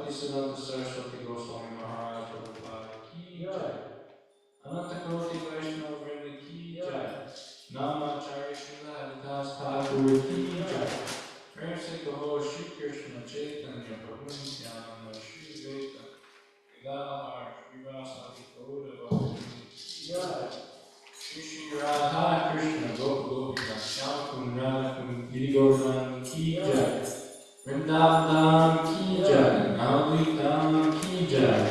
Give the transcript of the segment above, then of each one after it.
Bhaktisiddhanta Saraswati Goswami Maharaj Prabhupada Ki Jai. Ananta Koti Vaishnava Vrinda Ki Jai. Namacharya Srila Haridas Thakur Ki Jai. Prem Se Kaho Shri Krishna Chaitanya Prabhu Nityananda Shri Advaita Gadadhar Srivasadi Gaura Bhakti Ki Jai. Shri Shri Radha Krishna Dam ki jai, Navadvip ki jai,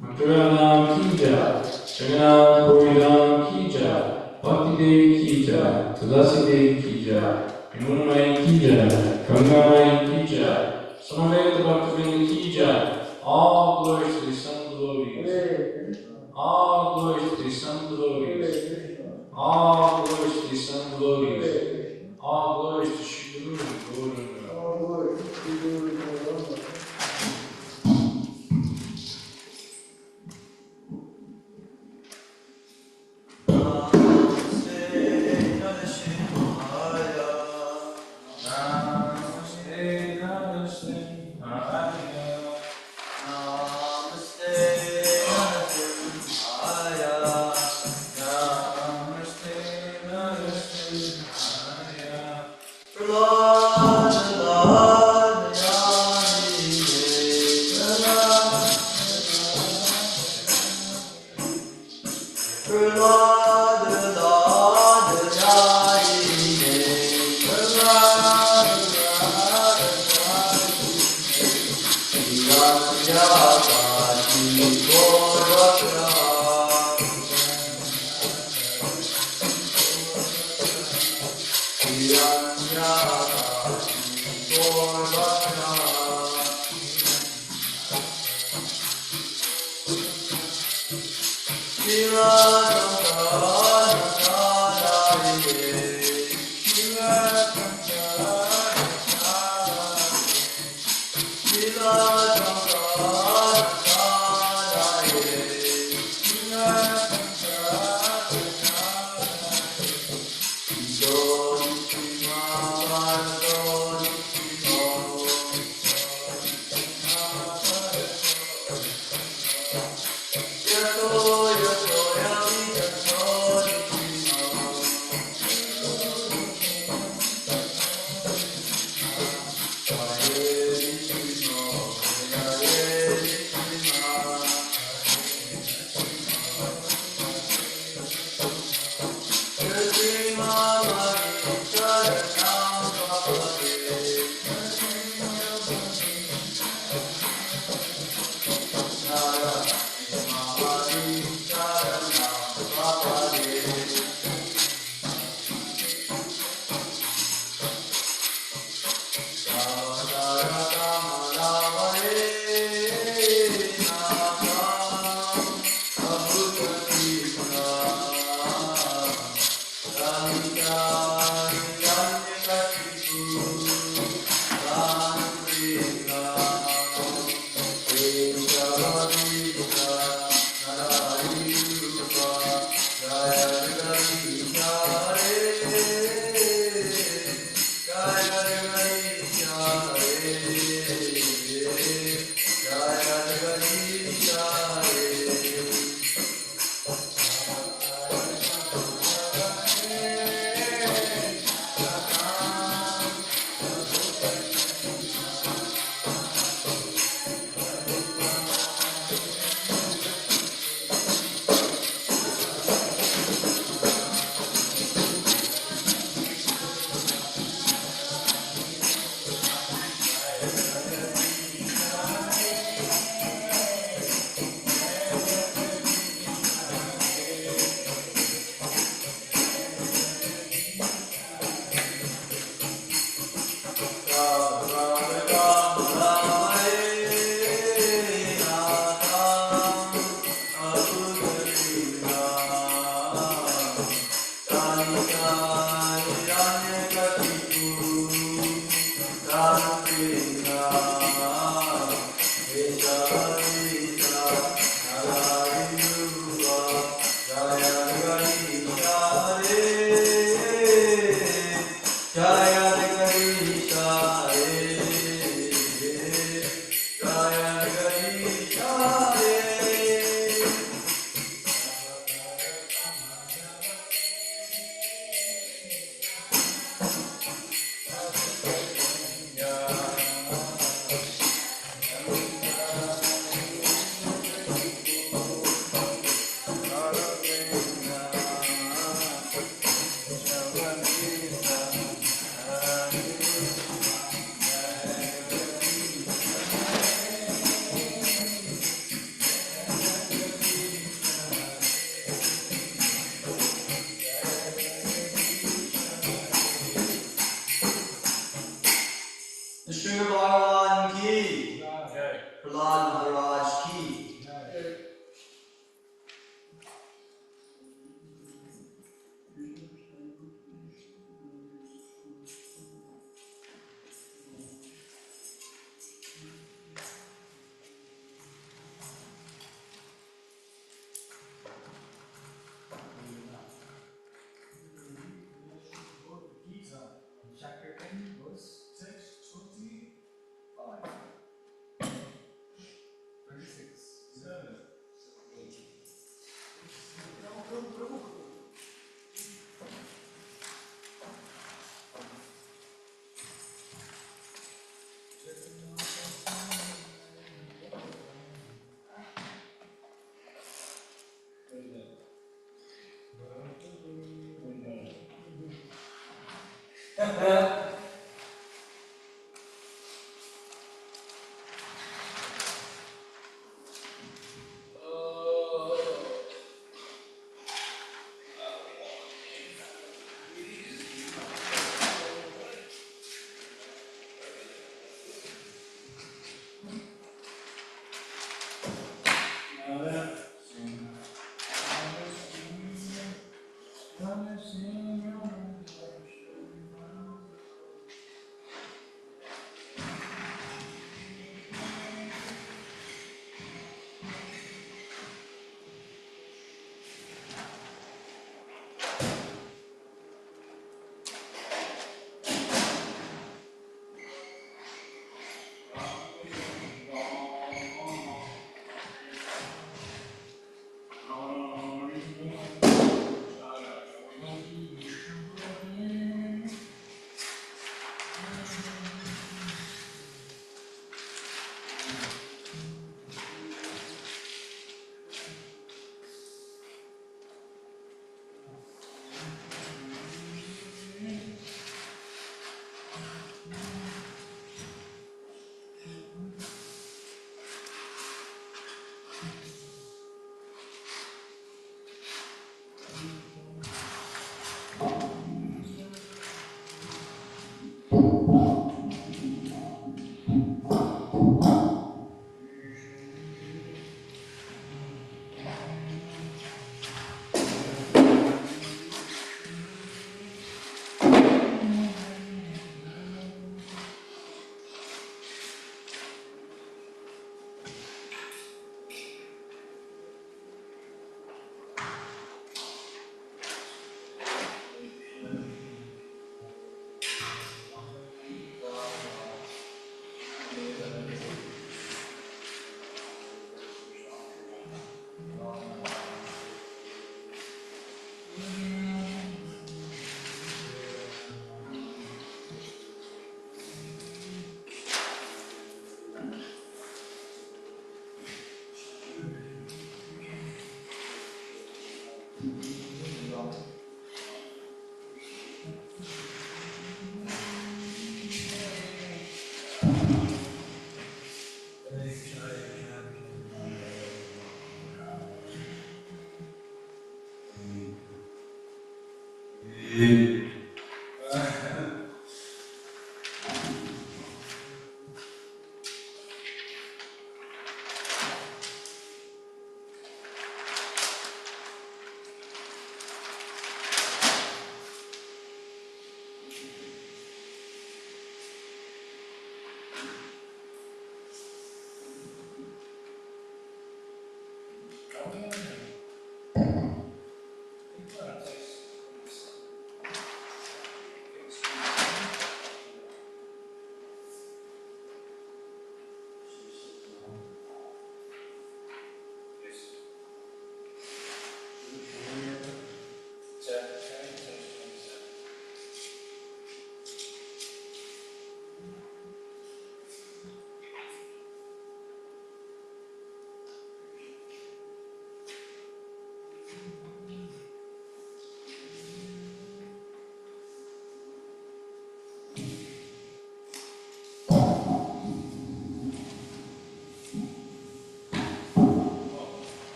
Mathura ki jai, Jagannath Puri ki jai, Bhakti Devi ki jai, Tulasi Devi ki jai, Vinodamai ki jai, Gangamai ki jai, Samaveta Bhaktivinoda ki jai. All glories to the sun devotees. All glories to the sun devotees. All glories to the sun devotees. All glories to Shri Guru Gauranga. All glories to Shri Guru Gauranga.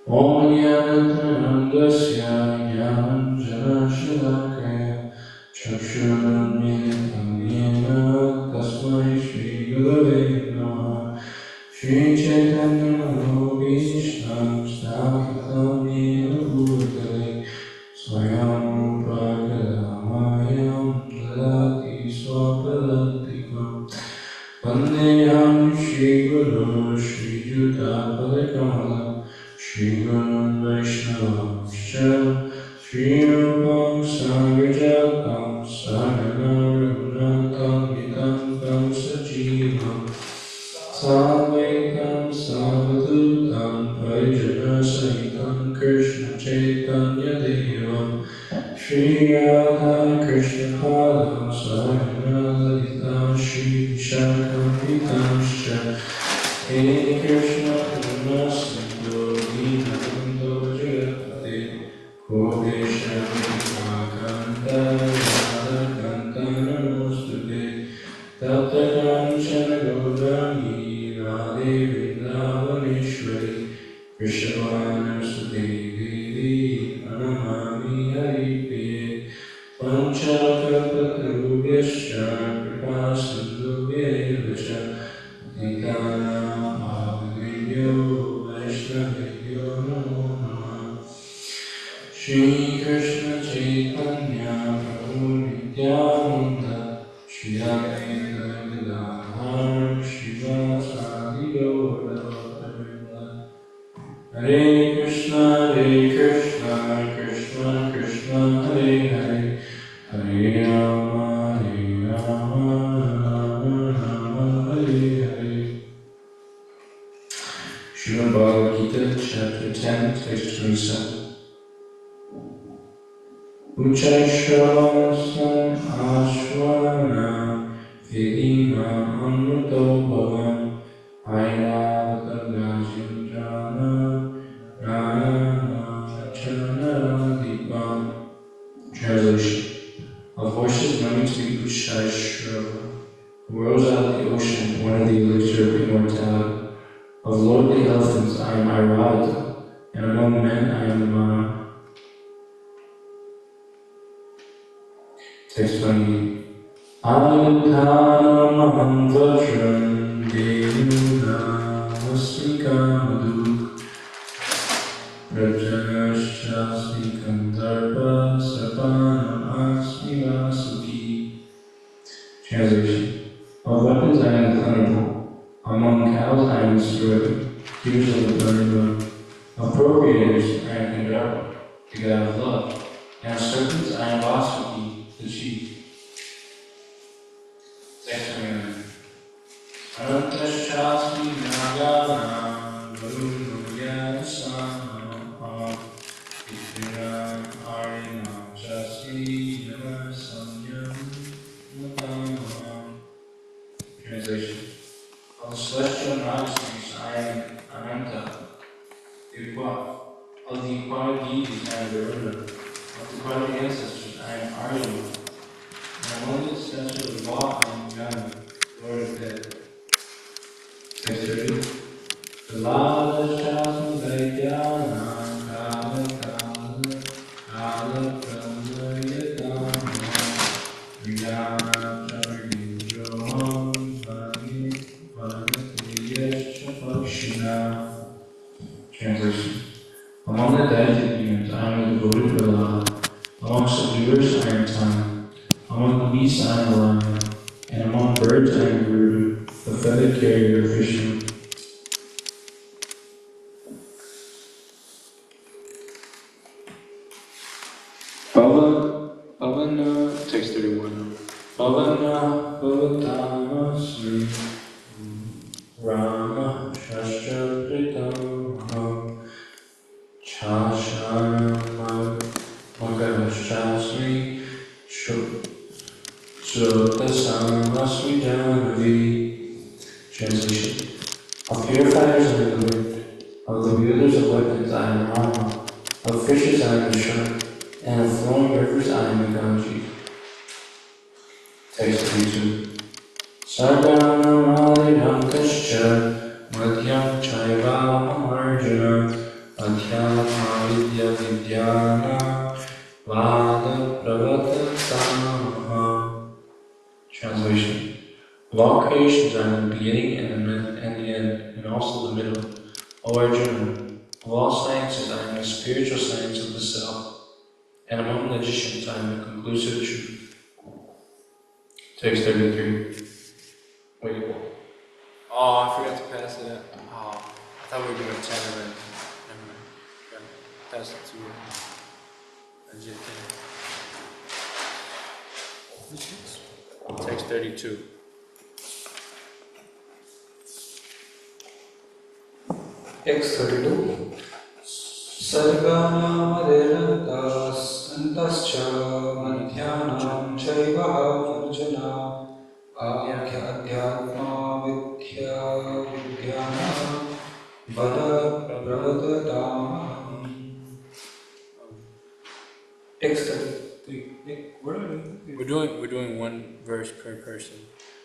Om Yanatranandasya Gyananjanashilakaya Chakshurunmilitam Yena Tasmai Shri Gurave Namaha Shri Chaitanya Manobishtam Sthapitam Yena Bhutale Swayam Rupa Kalamayam Dalati Swapadantikam Vandeyam Shri Guru Shri Juta Padakamala Shri Guru Vaishnava Shri Rupam Sagrajatam Sagana Raghunatham Vitam Tam Sajivam Sadvaitam Savadutam Vaijana Sahitam Krishna Chaitanya Devam Shri Radha Krishna Padam Sagana Lalita Shri Vishakam Vitamscha Hey Krishna Krishna Vishwanasute Devi Pranamami Haripriye Panchakalpatarubhyascha Kripasindhubhyeva Nikanam Bhagavibhyo Vaishnavibhyo Namo Namah Shri Krishna Chaitanya Prabhu Nityananda Shri Advaita Gadadhar Srivasadi Gaura Hare Krishna Krishna Krishna Hare Hare Hare Rama Rama Rama Hare Hare. Srimad Bhagavad Gita, chapter 10, text 27. Uchashasam ashwana vidima amruto bhavam Airavatagasindrana Rana Dipam. Translation. A horse is known to be Uchashrava, who rose out of the ocean, one of the elixir of immortality. Of lordly elephants I am Airavata, and among men I am Mana. Text 28. Ayuthanamaham vajram devunavasmikamadu Rajanashasmi kandarpa sarpanam asmi vasuki. Translation. Of weapons I am the thunderbolt. Among cows I am the steward, heroes of the burning moon. Of procreators I am Kandarpa, the god of love. And of serpents I am Vasuki, the chief. Text 29. Arantashasmi Nagana Varunuyasana Ishviram Arinam Shasmi Yamasanyam Mutamam. Translation. Of celestial majesties I am Ananta, the of the aquatic deities I am Varuna, of the aquatic ancestors I am Arjuna, and among the ancestors of law I am Jana, Lord of Death. Text 30. Kalada Shasma Daityana Kala Kala Kala Kala Yadama Vijana Charindroham Translation. Among the deity demons I am the devoted Prahlada. Among subduers I am Tana. Among the beasts I am a lion. And among birds I am Garuda, the feathered carrier of Vishnu. Bhavana, text 31. Bhavana Bhavatanasmi Rama Shastra Chashana Magarashasmi Shrotasamasmi Janavi. Translation. Of purifiers I am the wind, of the wielders of weapons I am Rama, of fishes I am the shark, and of flowing rivers I am the Ganges. Text 32. Sarganam Aliram Kascha Madhyam Chaivam Arjuna Adhyam Avidya Vidyana Vada Pravatatamaha. Translation. Of all creations I am the beginning and the end, and also the middle. O Arjuna, of all sciences I am the spiritual science of the self, and among logicians I am the conclusive truth. Text 33. Wait. Oh, I forgot to pass it out. Oh, I thought we were doing 10 and then. Never mind. Pass it to Text 32. Text 32. Sarganam Antascha Madhyanam Chaiva Arjuna Adhyatma Vidya Vidyana Vada Pravadatam. Text 33. We're doing one verse per person.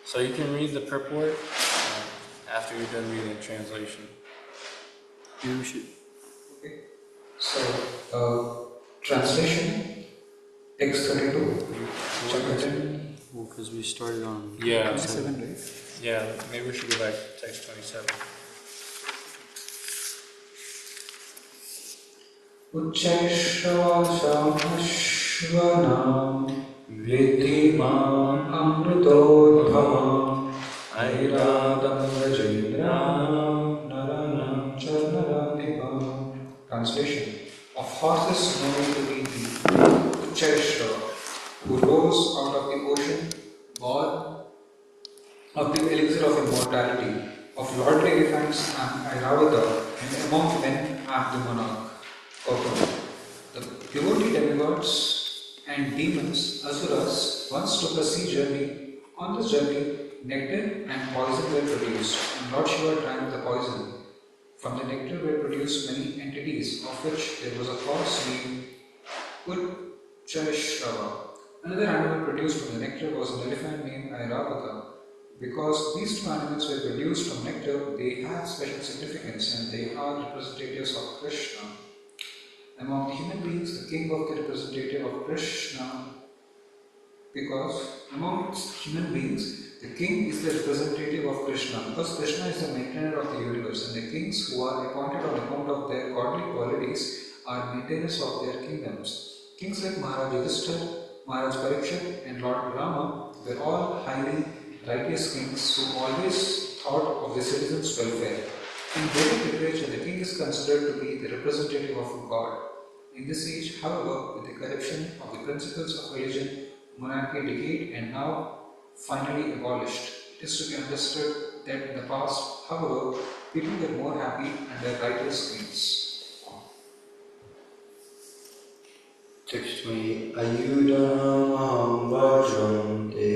So you can read the purport after you're done reading the translation. Maybe we should So, translation, text 32, chapter 10. Well, because we started on 27, right? Yeah, maybe we should go back to text 27. Uchchaishravasham Vidhimam Amritodbhavam Airadam Rajendram Naranam Charnaradipam. Translation: of horses known to be the Uchchaishrava, who rose out of the ocean, born of the elixir of immortality, of lordly elephants and Airavata, and among men am the monarch. The devotee demigods and demons, asuras, once took a sea journey. On this journey, nectar and poison were produced, and Lord Shiva drank the poison. From the nectar were produced many entities, of which there was a horse named Uchchaishrava. Another animal produced from the nectar was an elephant named Airavata. Because these two animals were produced from nectar, they have special significance and they are representatives of Krishna. Among the human beings, the king of the representative of Krishna, because amongst human beings, the king is the representative of Krishna, because Krishna is the maintainer of the universe, and the kings who are appointed on account of their godly qualities are maintainers of their kingdoms. Kings like Maharaj Yudhishthira, Maharaj Parikshit, and Lord Rama were all highly righteous kings who always thought of the citizens' welfare. In Vedic literature, the king is considered to be the representative of God. In this age, however, with the corruption of the principles of religion, monarchy decayed and now finally abolished. It is to be understood that in the past, however, people were more happy under righteous kings. text 20. Ayudhanam vajram te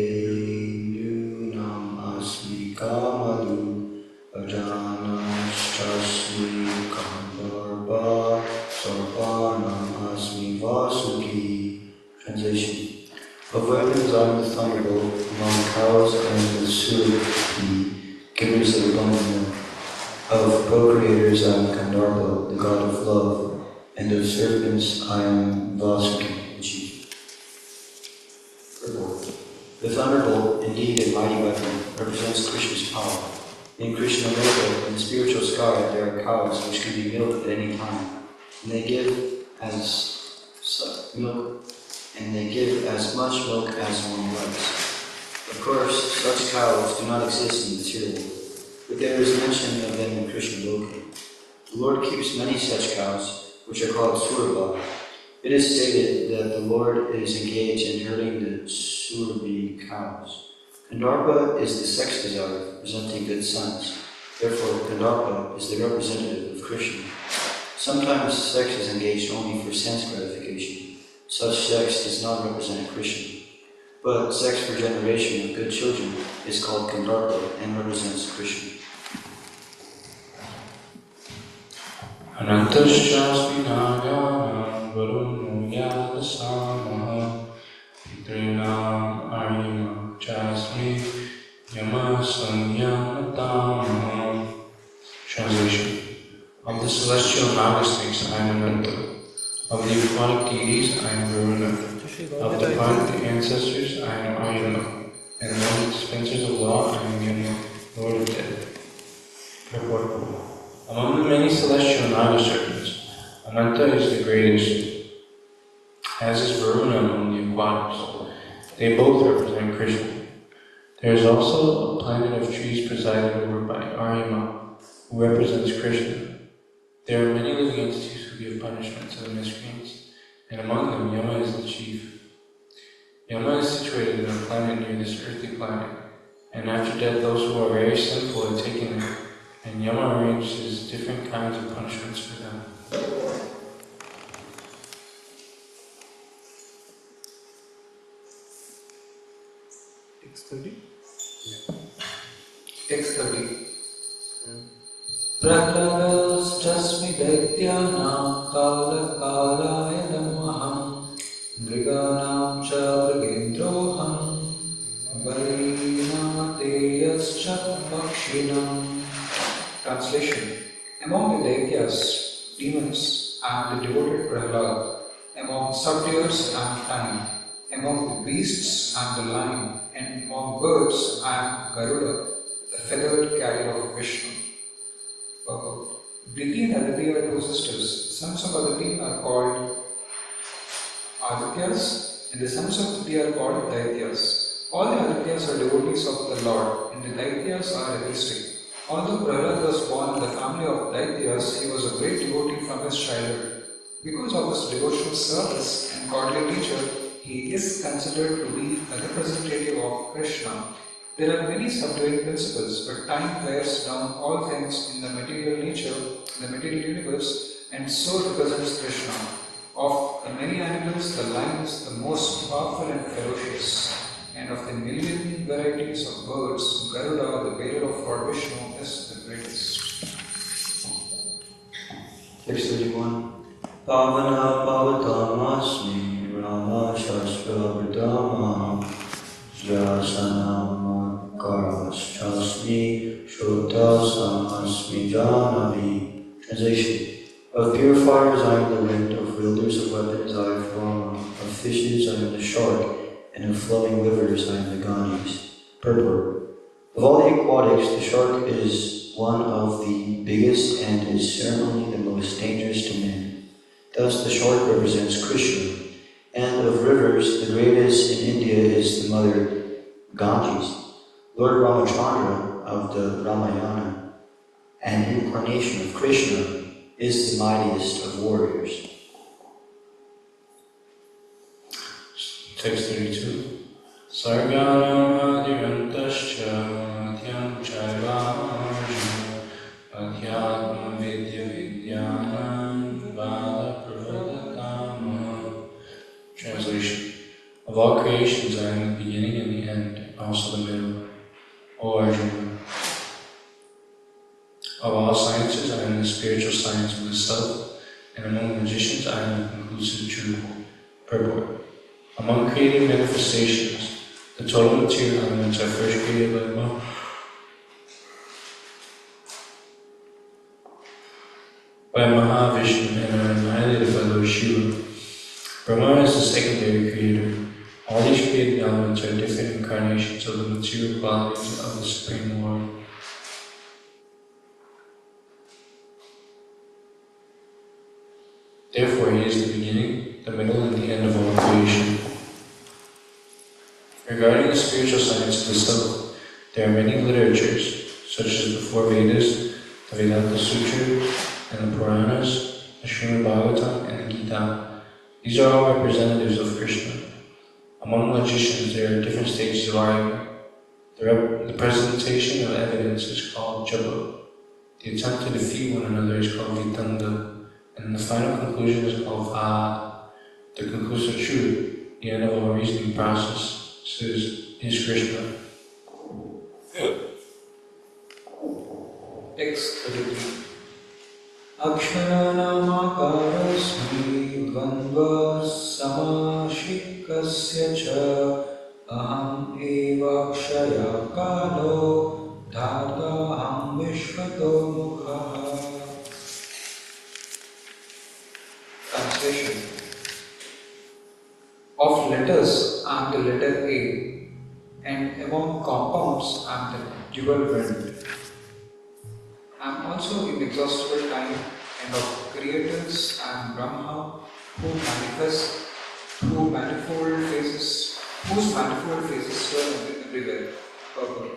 yunam asmi kamadu ajanashtasmi kambharva sarpanam asmi vasuki. Translation: of weapons I am the thunderbolt, among cows I am the surabhi, givers of abundant milk. Of procreators I am Kandharva, the god of love, and of serpents I am Vasuki, the chief. Purport. The thunderbolt, indeed a mighty weapon, represents Krishna's power. In Krishna Loka, in the spiritual sky, there are cows which can be milked at any time, and they give as much milk as one likes. Of course, such cows do not exist in the material world, but there is mention of them in Krishna Loka. The Lord keeps many such cows, which are called surabha. It is stated that the Lord is engaged in herding the surabhi cows. Kandharpa is the sex desire, representing good sons. Therefore, Kandharpa is the representative of Krishna. Sometimes sex is engaged only for sense gratification. Such sex does not represent Krishna. But sex for generation of good children is called Kandharpa and represents Krishna. Anantasyasmi naganam varuno yadasamaha pitrinam aryama chasmi yama sanyamatamaham. Translation: of the celestial naga snakes I am Ananta. Of the aquatic deities I am Varuna. Of the planetary ancestors I am Aryama. And among the dispensers of law I am Yama, Lord of Death. Purport. Among the many celestial naga serpents, Ananta is the greatest, as is Varuna among the aquatics. They both represent Krishna. There is also a planet of trees presided over by Aryama, who represents Krishna. There are many living entities who give punishment to the miscreants, and among them Yama is the chief. Yama is situated in a planet near this earthly planet, and after death those who are very sinful are taken there, and Yama arranges different kinds of punishments for them. Text 30? Yeah. Text 30. Prakrastasmi daityanam kala kalaya namaham mriganam cha mrigendroham varinateyascha pakshinam. Translation: among the Daityas, demons, I am the devoted Prahlad. Among subduers, I am time. Among the beasts, I am the lion. And among birds, I am Garuda, the feathered carrier of Vishnu. Purport. Diti and Aditi are two sisters. The sons of Aditi are called Adityas, and the sons of Aditi are called Daityas. All the Adityas are devotees of the Lord, and the Daityas are atheistic. Although Prahlad was born in the family of Daityas, he was a great devotee from his childhood. Because of his devotional service and godly nature, he is considered to be a representative of Krishna. There are many subduing principles, but time wears down all things in the material nature, in the material universe, and so represents Krishna. Of the many animals, the lion is the most powerful and ferocious. And of the million varieties of birds, Garuda, the bearer of Lord Vishnu, is the greatest. Text 31. Pavana Pavatamasmi Rama Shastra Pradama Jasanama Karaschasmi Shrotasamasmi Janavi. Translation. Of purifiers I am the wind, of wielders of weapons I am Rama, of fishes I am the shark, and of flowing rivers I am the Ganges. Purport. Of all the aquatics, the shark is one of the biggest and is certainly the most dangerous to men. Thus the shark represents Krishna, and of rivers, the greatest in India is the mother Ganges. Lord Ramachandra of the Ramayana, an incarnation of Krishna, is the mightiest of warriors. Text 32. Sarganam Adirantascha Madhyam Chaivarjuna Adhyatma Vidya Vidyanam Vala Pravadatam. Translation. Of all creations I am the beginning and the end, and also the middle. O Arjuna. Of all sciences I am the spiritual science of the self, and among magicians I am the conclusive truth. Purport. Among creative manifestations, the total material elements are first created by Mahavishnu and are annihilated by Lord Shiva. Brahma is the secondary creator. All these created elements are different incarnations of the material qualities of the Supreme Lord. Therefore, he is the beginning, the middle, and the end of all creation. Regarding the spiritual science of the self, there are many literatures, such as the four Vedas, the Vedanta Sutra, and the Puranas, the Srimad Bhagavatam, and the Gita. These are all representatives of Krishna. Among magicians, there are different stages of argument. The presentation of evidence is called japa. The attempt to defeat one another is called vitanda. And the final conclusion is called Vada. The conclusive truth, the end of all reasoning process, is Krishna. Text 33. Aksharanamakarasmi dvandva samashikasya cha aham eva akshaya kalo dhata aham vishvato mukha. Translation. Of letters, I am the letter A, and among compounds, I am the dual wind. I am also inexhaustible time, and of creators, I am Brahma, who manifests through manifold phases, whose manifold phases turn everywhere. Purport.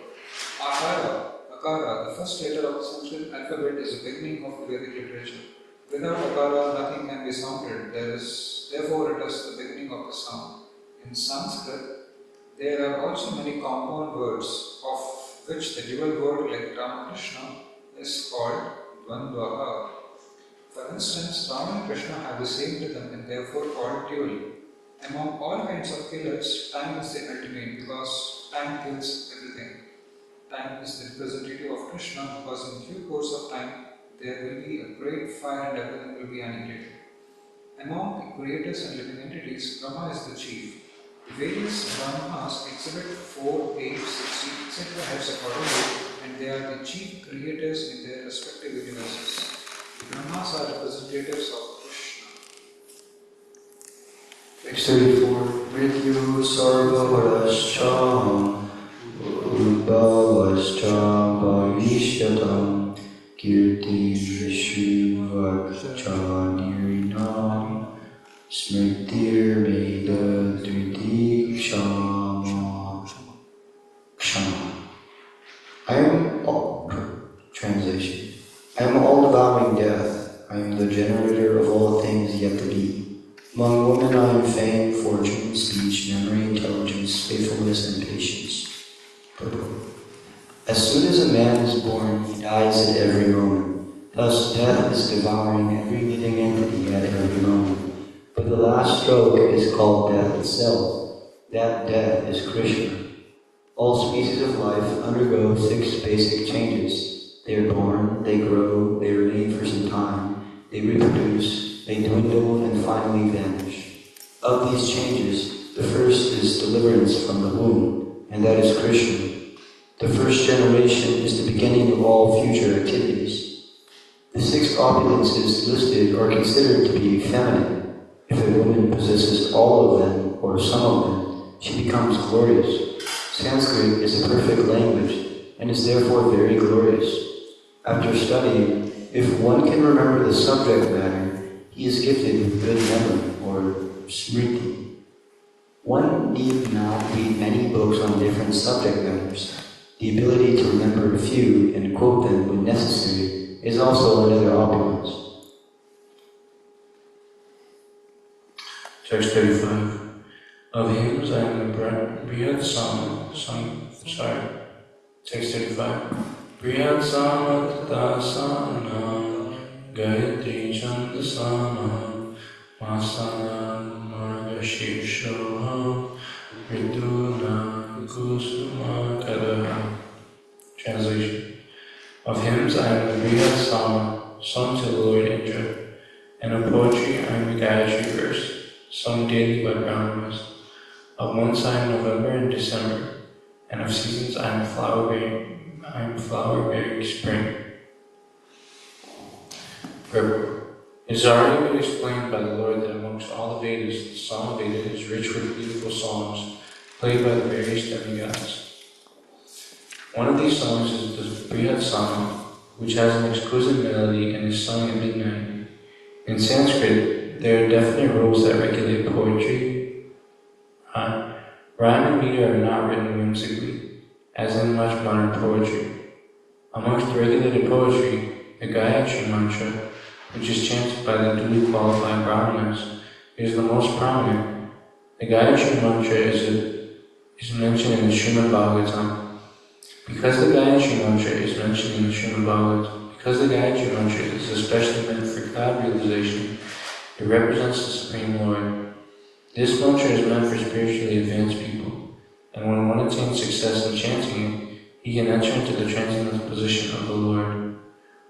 Akara, the first letter of the Sanskrit alphabet, is the beginning of Vedic literature. Without Akara, nothing can be sounded. Therefore, it is the beginning of the sound. In Sanskrit, there are also many compound words, of which the dual word like Ramakrishna is called Dvandvaha. For instance, Rama and Krishna have the same rhythm and therefore called dual. Among all kinds of killers, time is the ultimate because time kills everything. Time is the representative of Krishna because in due course of time, there will be a great fire and everything will be annihilated. Among the creators and living entities, Brahma is the chief. The various Brahmas exhibit 4, 8, 16, etc. heads accordingly, and they are the chief creators in their respective universes. The Brahmas stars are representatives of Krishna. Text 34. Mrityu sarvavarascham Udbhavascham bhavishyatam Kirti Vishuvakchanirinam Smritir Veda Dvidikshama Kshama. I am all, translation. I am all devouring death. I am the generator of all things yet to be. Among women I am fame, fortune, speech, memory, intelligence, faithfulness, and patience. Purport. As soon as a man is born, he dies at every moment. Thus, death is devouring every living entity at every moment. But the last stroke is called death itself. That death is Krishna. All species of life undergo 6 basic changes. They are born, they grow, they remain for some time, they reproduce, they dwindle, and finally vanish. Of these changes, the first is deliverance from the womb, and that is Krishna. The first generation is the beginning of all future activities. The 6 opulences listed are considered to be feminine. If a woman possesses all of them, or some of them, she becomes glorious. Sanskrit is a perfect language, and is therefore very glorious. After studying, if one can remember the subject matter, he is gifted with good memory, or smriti. One need not read many books on different subject matters. The ability to remember a few and quote them when necessary is also another opulence. Text 35. Of hymns I am the Brihad Sama, text 35. Brihad Sama Tatasana, Gayatri Chandasana, Masana Margashishoha, Riduna Kusuma Kadaha. Translation. Of hymns I am the Brihad Sama, sung to the Lord Indra, and of poetry I am the Gayatri verse, sung daily by Brahmanas. Of Mon-Sun, November and December, and of seasons I am flower-bearing spring. Purport. It has already been explained by the Lord that amongst all the Vedas, the Song Veda is rich with beautiful songs played by the various demigods. One of these songs is the Brihad Sama, which has an exquisite melody and is sung at midnight. In Sanskrit, there are definite rules that regulate poetry. Rhyme and meter are not written whimsically, as in much modern poetry. Amongst regulated poetry, the Gayatri mantra, which is chanted by the duly qualified Brahmanas, is the most prominent. The Gayatri mantra is mentioned in the Srimad Bhagavatam. Because the Gayatri mantra is mentioned in the Srimad Bhagavatam, because the Gayatri mantra is especially meant for cloud realization, it represents the Supreme Lord. This mantra is meant for spiritually advanced people, and when one attains success in chanting it, he can enter into the transcendental position of the Lord.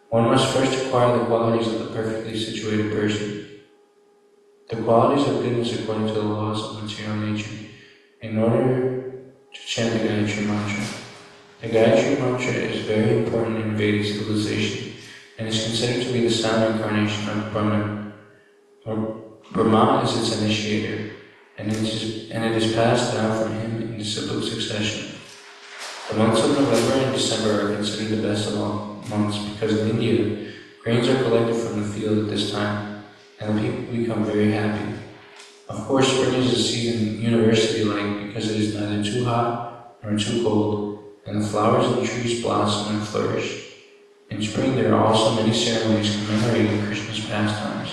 One must first acquire the qualities of the perfectly situated person. The qualities of goodness according to the laws of material nature, in order to chant the Gayatri mantra. The Gayatri mantra is very important in Vedic civilization, and is considered to be the sound incarnation of Brahman. Brahma is its initiator, and it is passed down from him in disciplic succession. The months of November and December are considered the best of all months because in India, grains are collected from the field at this time, and the people become very happy. Of course, spring is a season university-like because it is neither too hot nor too cold, and the flowers and trees blossom and flourish. In spring, there are also many ceremonies commemorating Krishna's pastimes.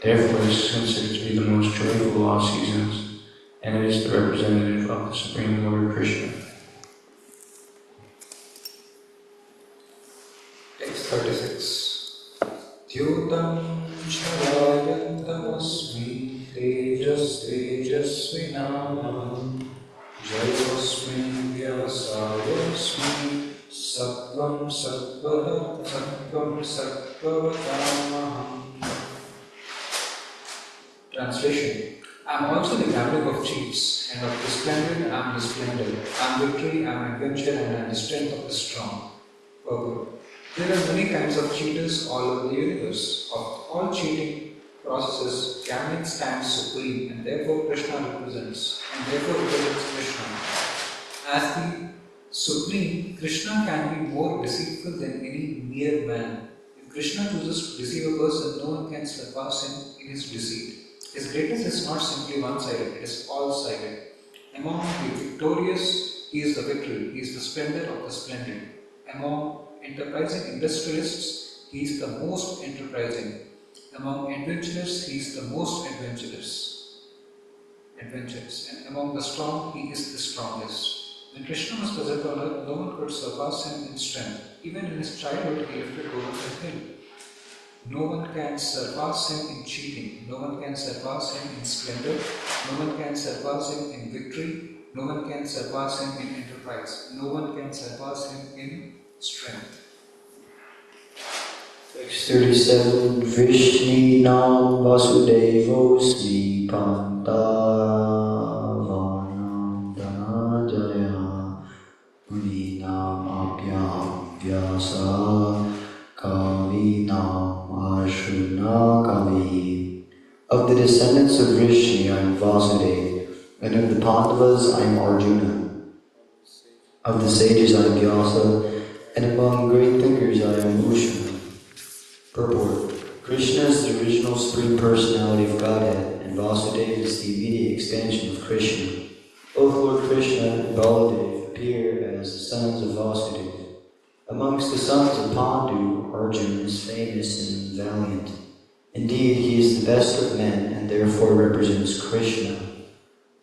Therefore, this is considered to be the most joyful of all seasons, and it is the representative of the Supreme Lord Krishna. Text 36. Dyutam Charayantamasmi Tejasvinamam Jayasmi Vyasayasmi Sattvam Sattvatamaham. Translation. I am also the gathering of chiefs, and of the splendid I am the splendid. I am victory, I am adventure, and I am the strength of the strong. Purport. There are many kinds of cheaters all over the universe. Of all cheating processes, gambling stands supreme and therefore represents Krishna. As the supreme, Krishna can be more deceitful than any mere man. If Krishna chooses to deceive a person, no one can surpass him in his deceit. His greatness is not simply one-sided, it is all-sided. Among the victorious, he is the victory, he is the splendor of the splendid. Among enterprising industrialists, he is the most enterprising. Among adventurers, he is the most adventurous. And among the strong, he is the strongest. When Krishna was present on earth, no one could surpass him in strength. Even in his childhood, he lifted over a hill. No one can surpass him in cheating. No one can surpass him in splendor. No one can surpass him in victory. No one can surpass him in enterprise. No one can surpass him in strength. Text 37. Vishninam vasudevosmi pantavanam dhanajaya muninam apyam vyasa kavinam ashuna kavi. Of the descendants of Rishi I am Vasudeva, and of the Pandavas I am Arjuna. Of the sages I am Vyasa, and among great thinkers I am Bhushan. Purport. Krishna is the original Supreme Personality of Godhead, and Vasudeva is the immediate expansion of Krishna. Both Lord Krishna and Baladev appear as the sons of Vasudeva. Amongst the sons of Pandu, Arjuna is famous and valiant. Indeed, he is the best of men and therefore represents Krishna.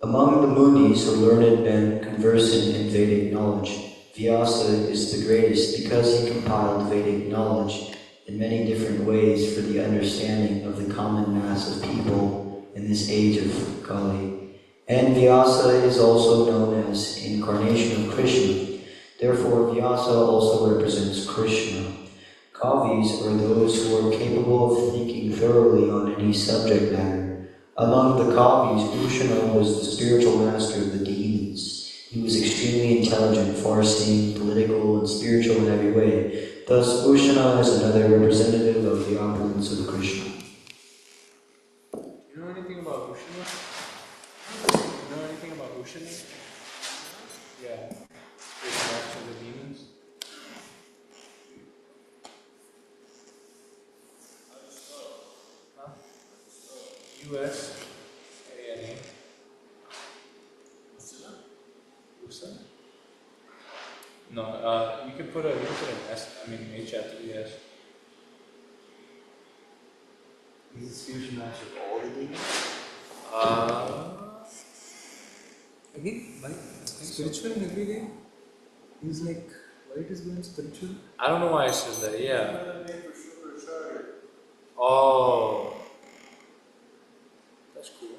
Among the Munis, or learned men conversant in Vedic knowledge, Vyasa is the greatest because he compiled Vedic knowledge in many different ways for the understanding of the common mass of people in this age of Kali. And Vyasa is also known as incarnation of Krishna. Therefore, Vyasa also represents Krishna. Kavis are those who are capable of thinking thoroughly on any subject matter. Among the Kavis, Bhushana was the spiritual master of the demons. He was extremely intelligent, far-seeing, political, and spiritual in every way. Thus, Bhushana is another representative of the opulence of Krishna. You know anything about Bhushana? You know anything about Bhushana? Yeah. Spiritual master of the demons. Huh? U.S. A-N-A. Bhushana? No, you can put an S, H after the S. He's the spiritual master of all the demons? Again, why? Spiritual in every way? He's like, why it is going spiritual? I don't know why I said that, yeah. Oh. That's cool.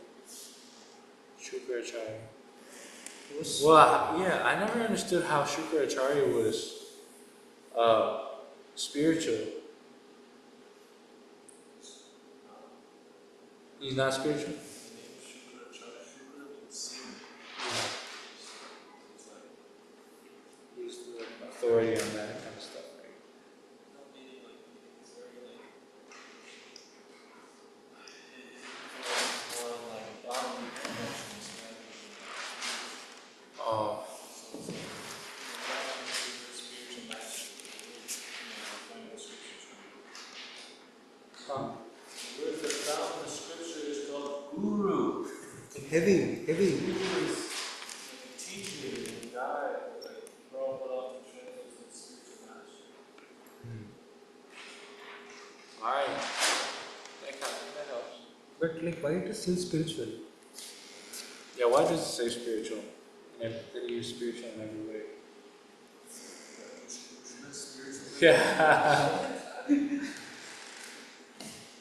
Shukracharya. Well, yeah, I never understood how Shukracharya was spiritual. He's not spiritual? He's the authority on that kind of stuff, right? Oh. Huh? Where's the fountain of scripture is called Guru. Heavy. Guru is like a teacher and guide, like Prabhupada often translates as spiritual master. Alright. That helps. But like, why it is still spiritual? Yeah, why does it say spiritual? And did he use spiritual in every way? Yeah.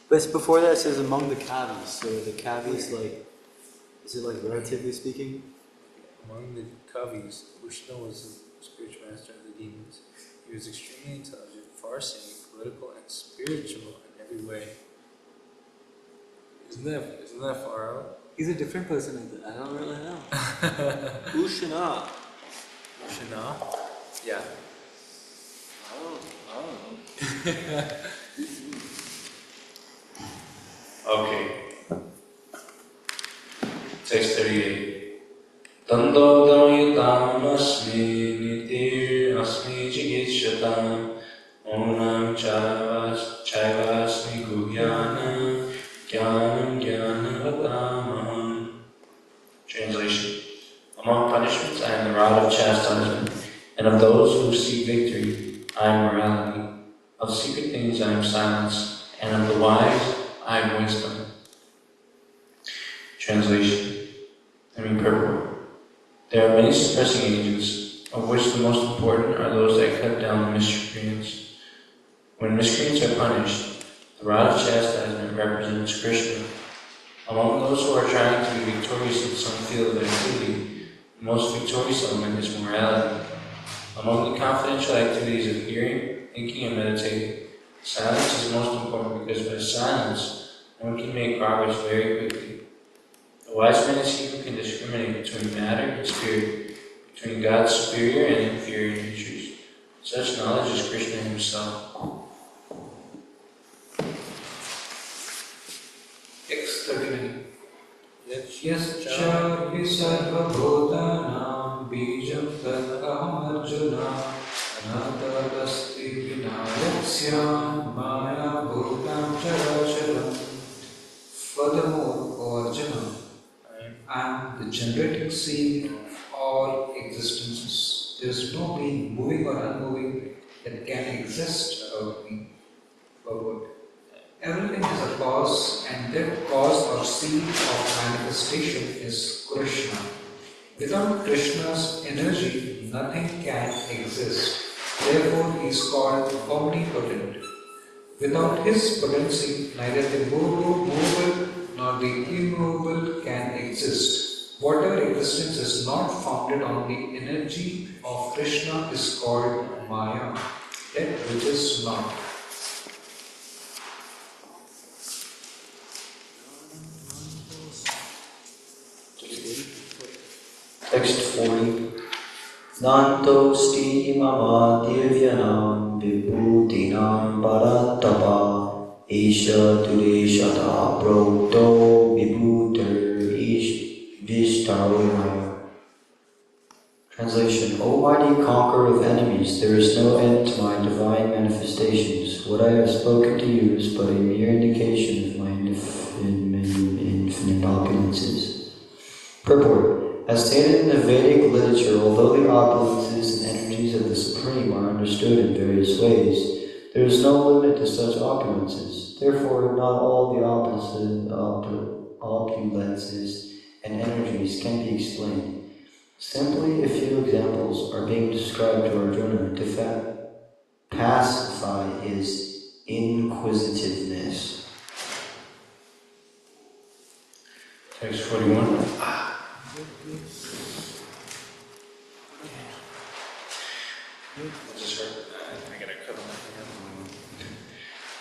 But before that it says among the Kavis, so the Kavis like, is it like relatively speaking? Among the Kavis, Krishna was the spiritual master of the demons. He was extremely intelligent, far-seeing, political, and spiritual in every way. Isn't that far out? He's a different person. I don't really know. Bhushana. Bhushana? Yeah. I don't know. Okay. Text 38. Tando damayitam asmi nitir asmi jigitshatam onam chaivasmi guhyana jnanam jnanavatamaham. Translation. Among punishments, I am the rod of chastisement, and of those who seek victory, I am morality. Of secret things, I am silence, and of the wise, I am wisdom. Translation. Purport. There are many suppressing agents, of which the most important are those that cut down the miscreants. When miscreants are punished, the rod of chastisement represents Krishna. Among those who are trying to be victorious in some field of activity, the most victorious element is morality. Among the confidential activities of hearing, thinking, and meditating, silence is most important because by silence, one can make progress very quickly. The wise man is he who can discriminate between matter and spirit, between God's superior and inferior natures. Such knowledge is Krishna himself. X39. Yaschar visarva bhutanam bijam tat aham arjuna anatadasti vinayaksya maya bhutam characharam. Furthermore, O Arjuna, I am the generating seed of all existences. There is no being, moving or unmoving, that can exist without me. Forward. Everything is a cause, and that cause or seed of manifestation is Krishna. Without Krishna's energy, nothing can exist. Therefore, he is called omnipotent. Without his potency, neither the movable nor the immovable can exist. Whatever existence is not founded on the energy of Krishna is called Maya, that which is not. Text 40. Nantosti mama divyanam vibhutinam bharatapa isha dureshata prokto vibhutir vishtaromaya. Translation. O mighty conqueror of enemies, there is no end to my divine manifestations. What I have spoken to you is but a mere indication of my infinite opulences. Purport. As stated in the Vedic literature, although the opulences and energies of the Supreme are understood in various ways, there is no limit to such opulences. Therefore, not all the opulences and energies can be explained. Simply a few examples are being described to Arjuna to pacify his inquisitiveness. Text 41.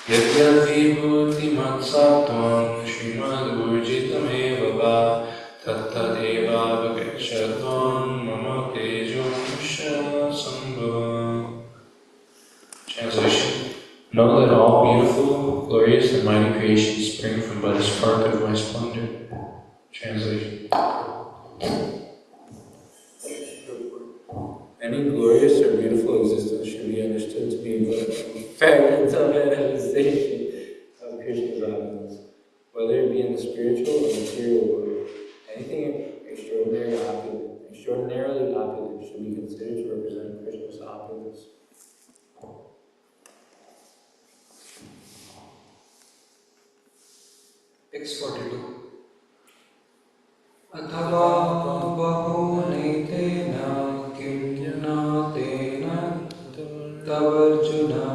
Yadya vibhuti matsatvam srimad urjitameva va tattadeva vagachatvam mama tejo musha sambhava. Translation. Know that all beautiful, glorious, and mighty creations spring from but a spark of my splendor. Translation. Any glorious or beautiful existence should be understood to be but a fragmental manifestation of Krishna's opulence, whether it be in the spiritual or material world. Anything extraordinarily opulent should be considered to represent Krishna's opulence. X42. Athava bahunetena kimnatena tavarjuna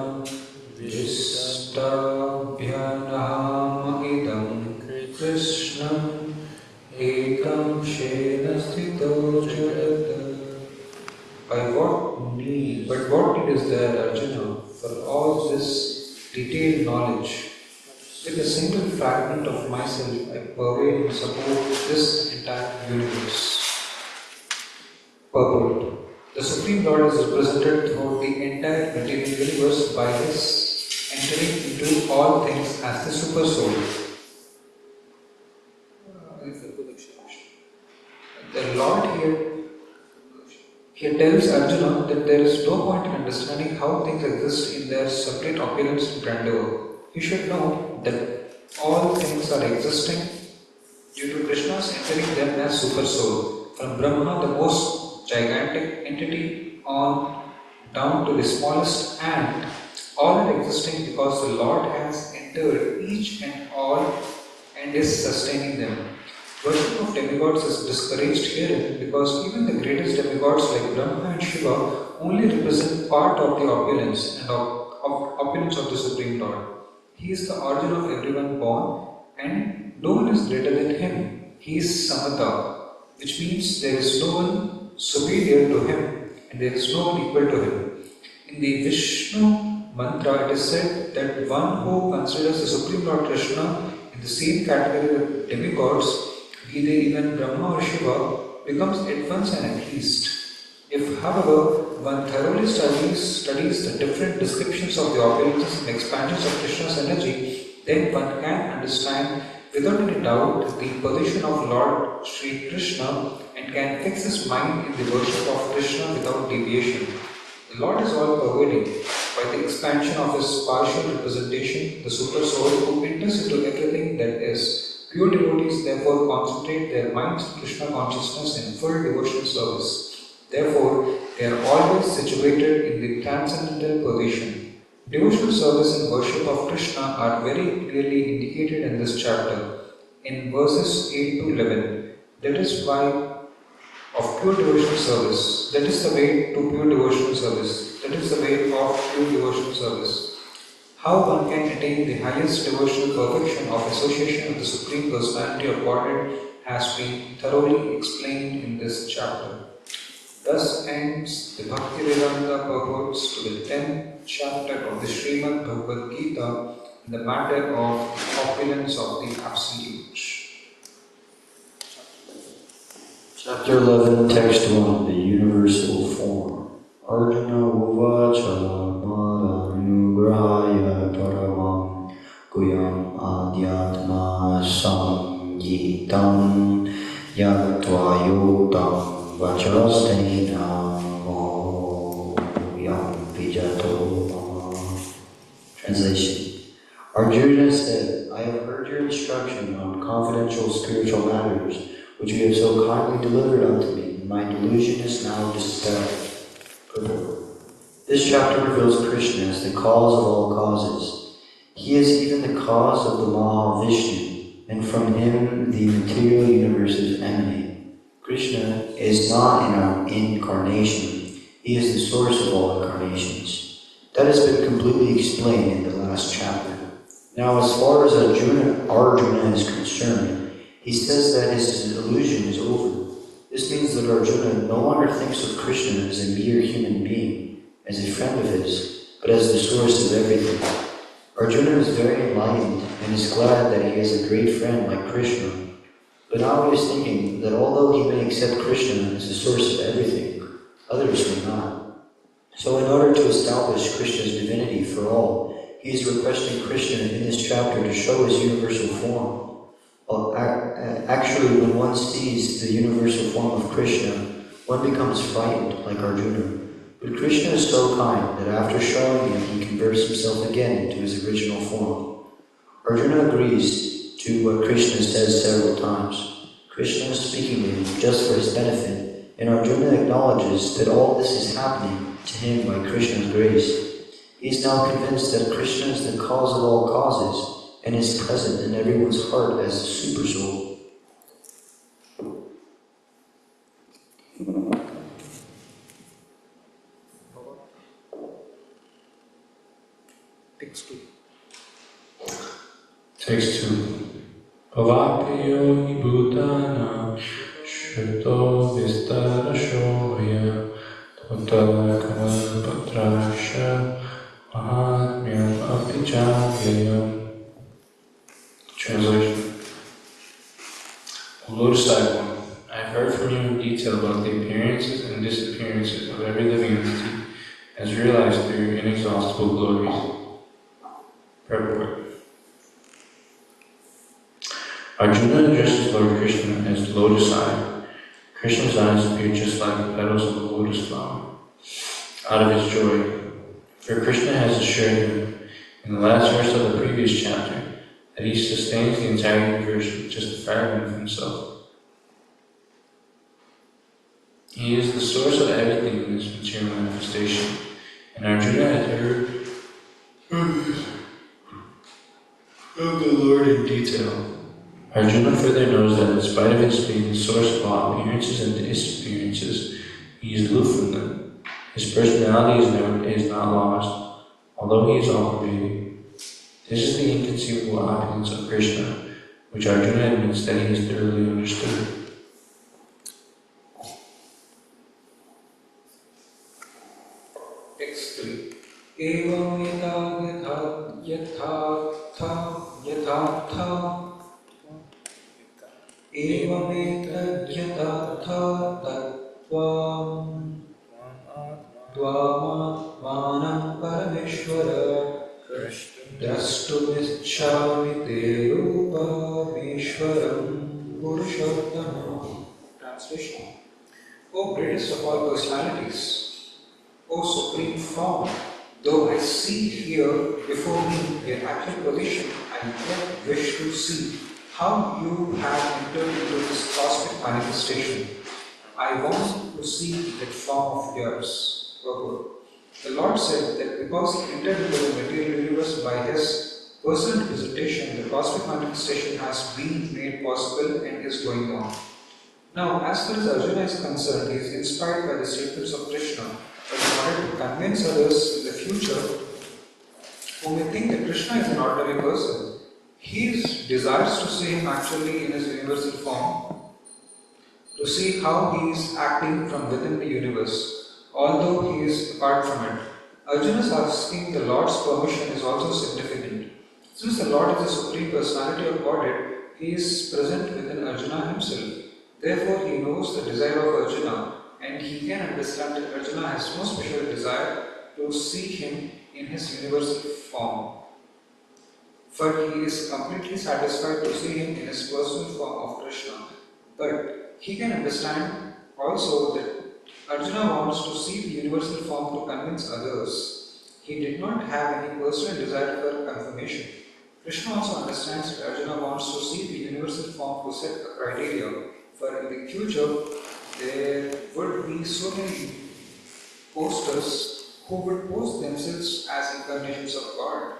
vistabhyanaham krishnam ekam shena sthito jagat. But what need is there, Arjuna, for all this detailed knowledge? With a single fragment of myself, I pervade and support this entire universe. Purport. The Supreme Lord is represented throughout the entire material universe by His entering into all things as the super soul. The Lord here tells Arjuna that there is no point in understanding how things exist in their separate opulence and grandeur. You should know that all things are existing due to Krishna's entering them as super soul. From Brahma, the most gigantic entity, on down to the smallest ant, all are existing because the Lord has entered each and all and is sustaining them. Worship of demigods is discouraged herein because even the greatest demigods like Brahma and Shiva only represent part of the opulence and of opulence of the Supreme Lord. He is the origin of everyone born and no one is greater than him. He is Samata, which means there is no one superior to him and there is no one equal to him. In the Vishnu mantra, it is said that one who considers the Supreme Lord Krishna in the same category with demigods, be they even Brahma or Shiva, becomes advanced and at least. If, however, one thoroughly studies the different descriptions of the opulences and expansions of Krishna's energy, then one can understand without any doubt the position of Lord Sri Krishna and can fix his mind in the worship of Krishna without deviation. The Lord is all-pervading. By the expansion of his partial representation, the super soul who enters into everything that is. Pure devotees therefore concentrate their minds on Krishna consciousness in full devotional service. Therefore, they are always situated in the transcendental position. Devotional service and worship of Krishna are very clearly indicated in this chapter, in verses 8 to 11. That is why of pure devotional service. That is the way to pure devotional service. That is the way of pure devotional service. How one can attain the highest devotional perfection of association with the Supreme Personality of Godhead has been thoroughly explained in this chapter. Thus ends the Bhakti Vedanta purports to the 10th chapter of the Srimad Bhagavad Gita in the matter of opulence of the Absolute. Chapter 11, Text 1, the Universal Form. Arjuna Uvacha Madanugrahaya Paramam Guyam Adhyatma Samgitam Yagatva Yotam Vachastena Mohyam Vijato Mama. Translation. Arjuna said, I have heard your instruction on confidential spiritual matters, which you have so kindly delivered unto me, and my delusion is now dispelled. Purport. This chapter reveals Krishna as the cause of all causes. He is even the cause of the Mahavishnu, and from him the material universes emanate. Krishna is not an incarnation, he is the source of all incarnations. That has been completely explained in the last chapter. Now, as far as Arjuna is concerned, he says that his illusion is over. This means that Arjuna no longer thinks of Krishna as a mere human being, as a friend of his, but as the source of everything. Arjuna is very enlightened and is glad that he has a great friend like Krishna. But now he is thinking that although he may accept Krishna as the source of everything, others may not. So in order to establish Krishna's divinity for all, he is requesting Krishna in this chapter to show his universal form. Well, actually, when one sees the universal form of Krishna, one becomes frightened, like Arjuna. But Krishna is so kind that after showing him, he converts himself again into his original form. Arjuna agrees to what Krishna says several times. Krishna is speaking to him just for his benefit, and Arjuna acknowledges that all this is happening to him by Krishna's grace. He is now convinced that Krishna is the cause of all causes, and is present in everyone's heart as the super soul. Text 2. Text 2. Bhavapiyo hi bhutana shruto vistarashoya tota kamalpatrasya mahatmyam apichavyayam. Translation. O Lord Cyclone, I have heard from you in detail about the appearances and disappearances of every living entity as realized through your inexhaustible glories. Purport. Arjuna addresses Lord Krishna as the lotus eye. Krishna's eyes appear just like the petals of a lotus flower, out of his joy. For Krishna has assured him, in the last verse of the previous chapter, that he sustains the entire universe with just a fragment of himself. He is the source of everything in this material manifestation, and Arjuna had heard of the Lord in detail. Arjuna further knows that in spite of his being the source of all appearances and disappearances, he is aloof from them. His personality is not lost, although he is all-pervading. This is the inconceivable opulence of Krishna, which Arjuna admits that he has thoroughly understood. Text 3. Evam yathatha tattvam dvamatmanam parameshwara drashtumicchami te rupameshwaram purushottama. Translation. O greatest of all personalities, O supreme form, though I see here before me your actual position, I yet wish to see how you have entered into this cosmic manifestation. I want to see that form of yours. The Lord said that because he entered into the material universe by his personal visitation, the cosmic manifestation has been made possible and is going on. Now, as far as Arjuna is concerned, he is inspired by the statements of Krishna, but in order to convince others in the future who may think that Krishna is an ordinary person, he desires to see him actually in his universal form, to see how he is acting from within the universe, although he is apart from it. Arjuna's asking the Lord's permission is also significant. Since the Lord is the supreme personality of Godhead, he is present within Arjuna himself. Therefore, he knows the desire of Arjuna, and he can understand that Arjuna has no special desire to see him in his universal form. For he is completely satisfied to see him in his personal form of Krishna. But he can understand also that Arjuna wants to see the universal form to convince others. He did not have any personal desire for confirmation. Krishna also understands that Arjuna wants to see the universal form to set a criteria, for in the future there would be so many posters who would post themselves as incarnations of God.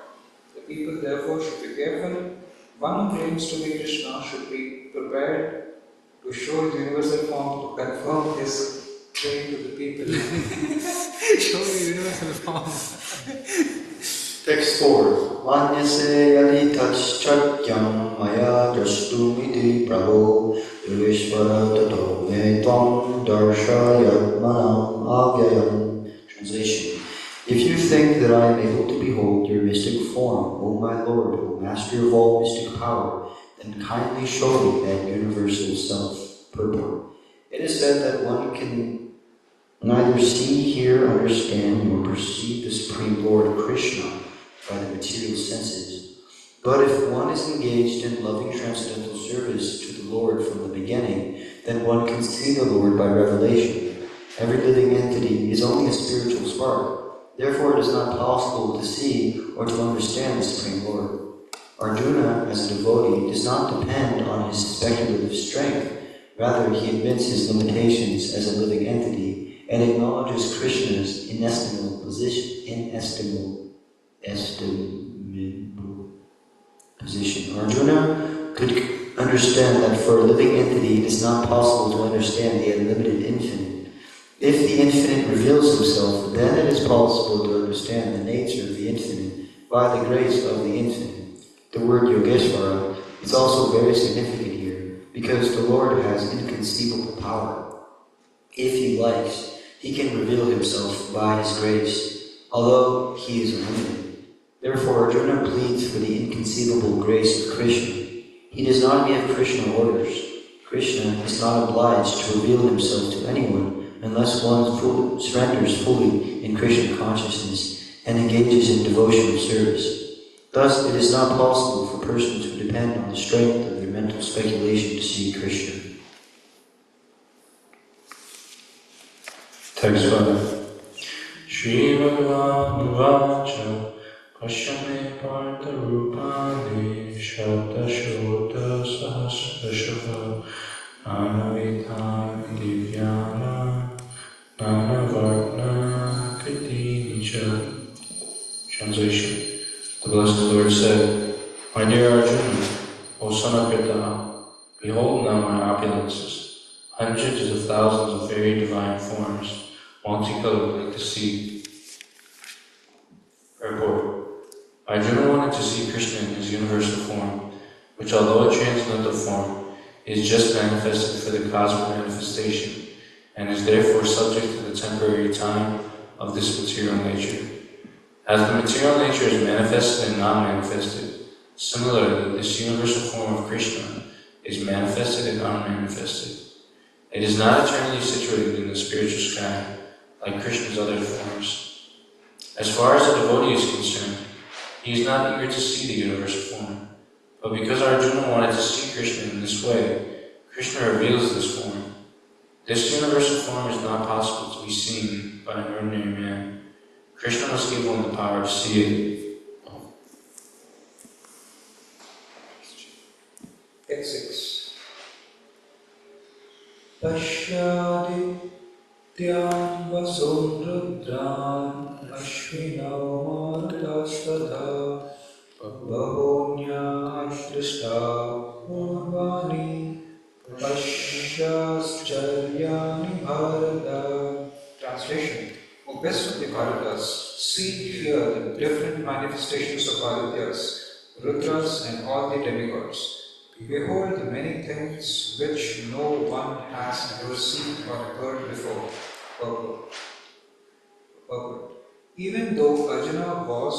The people therefore should be careful. One who claims to be Krishna should be prepared to show his universal form to confirm his claim to the people. Show the universal form. Text 4. Vanyase yadi tachchakyam maya drashtumiti prabho yogeshvara tato me tvam darshayatmanam avyayam. Translation. If you think that I am able to behold your mystic form, O my Lord, O Master of all mystic power, then kindly show me that universal self. Purport. It is said that one can neither see, hear, understand, nor perceive the Supreme Lord Krishna by the material senses. But if one is engaged in loving transcendental service to the Lord from the beginning, then one can see the Lord by revelation. Every living entity is only a spiritual spark. Therefore, it is not possible to see or to understand the Supreme Lord. Arjuna, as a devotee, does not depend on his speculative strength. Rather, he admits his limitations as a living entity and acknowledges Krishna's inestimable position. Arjuna could understand that for a living entity it is not possible to understand the unlimited infinite. If the infinite reveals himself, then it is possible to understand the nature of the infinite by the grace of the infinite. The word Yogeshvara is also very significant here, because the Lord has inconceivable power. If he likes, he can reveal himself by his grace, although he is unlimited. Therefore, Arjuna pleads for the inconceivable grace of Krishna. He does not give Krishna orders. Krishna is not obliged to reveal himself to anyone unless one surrenders fully in Krishna consciousness and engages in devotional service. Thus, it is not possible for persons who depend on the strength of their mental speculation to see Krishna. Text 5. Shri Bhagavan Vacha Pashyame Partha Rupani Shabda Shota Sahasrashava Anavitani Divyana Nanavarna Kriti Nicha. Translation. The Blessed Lord said, My dear Arjuna, O son of Pritha, behold now my opulences, hundreds of thousands of very divine forms, multicolored like the sea. Purport. Arjuna wanted to see Krishna in his universal form, which although a transcendental form, is just manifested for the cosmic manifestation, and is therefore subject to the temporary time of this material nature. As the material nature is manifested and non-manifested, similarly, this universal form of Krishna is manifested and unmanifested. It is not eternally situated in the spiritual sky, like Krishna's other forms. As far as the devotee is concerned, he is not eager to see the universal form, but because Arjuna wanted to see Krishna in this way, Krishna reveals this form. This universal form is not possible to be seen by an ordinary man. Krishna must give one the power to see it. Text 6. Pashyadityan vasundran ashvinav martastada bahonya ashrishta purvani pashyascharya bharata. Translation. O best of the Bharatas, see here the different manifestations of Adityas, Rudras and all the demigods. Behold the many things which no one has ever seen or heard before. Purport. Even though Arjuna was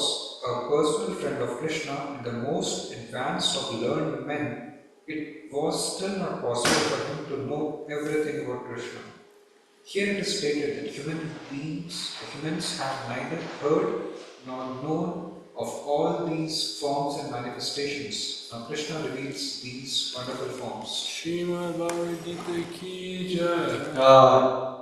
a personal friend of Krishna and the most advanced of learned men, it was still not possible for him to know everything about Krishna. Here it is stated that humans have neither heard nor known of all these forms and manifestations. Now Krishna reveals these wonderful forms. Srimad Bhagavad Gita ki jai.